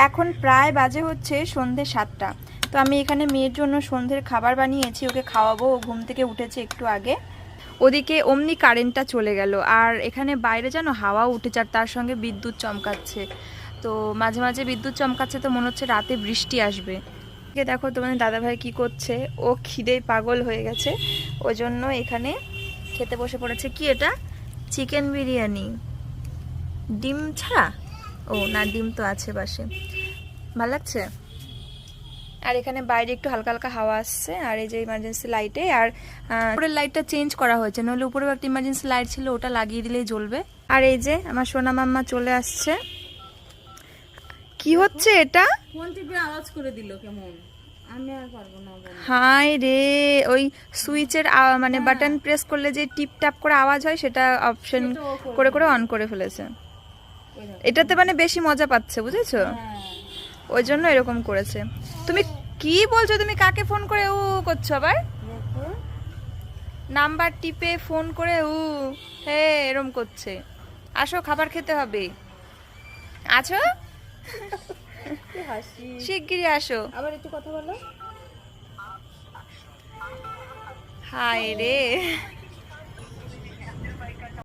এখন প্রায় বাজে হচ্ছে সন্ধ্যে 7টা। তো আমি এখানে মেয়ের জন্য সন্ধ্যের খাবার বানিয়েছি, ওকে খাওয়াবো। ও ঘুম থেকে উঠেছে একটু আগে। ওদিকে অমনি কারেন্টটা চলে গেল, আর এখানে বাইরে যেন হাওয়া উঠেছে আর তার সঙ্গে বিদ্যুৎ চমকাচ্ছে। তো মাঝে মাঝে বিদ্যুৎ চমকাচ্ছে, তো মনে হচ্ছে রাতে বৃষ্টি আসবে। দেখো তোমাদের দাদাভাই কি করছে, ও খিদেই পাগল হয়ে গেছে, ওই জন্য এখানে খেতে বসে পড়েছে। কি এটা? চিকেন বিরিয়ানি ডিম ছাড়া? ও না, ডিম তো আছে পাশে। ভালো লাগছে। আর এখানে বাইরে একটু হালকা হালকা হাওয়া আসছে, আর এই যে ইমার্জেন্সি লাইটে, আর উপরের লাইটটা চেঞ্জ করা হয়েছে, নইলে উপরেও একটা ইমার্জেন্সি লাইট ছিল, ওটা লাগিয়ে দিলেই জ্বলবে। আর এই যে আমার সোনা মাম্মা চলে আসছে। কি হচ্ছে এটা? ফোন টিপে আওয়াজ করে দিল কেমন, আমি আর পারবো না। হাই রে, ওই সুইচের মানে বাটন প্রেস করলে যে টিপ ট্যাপ করে আওয়াজ হয়, সেটা অপশন করে করে অন করে ফেলেছে। এটাতে মানে বেশি মজা পাচ্ছে, বুঝেছো? ওই জন্য এরকম করেছে। তুমি কি বলছো? তুমি কাকে ফোন করে উ করছো আবার? নাম্বার টিপে ফোন করে উ হে এরম করছে। আসো, খাবার খেতে হবে। আছো? শিগগিরই আসো। আবার একটু কথা বলো। হায় রে।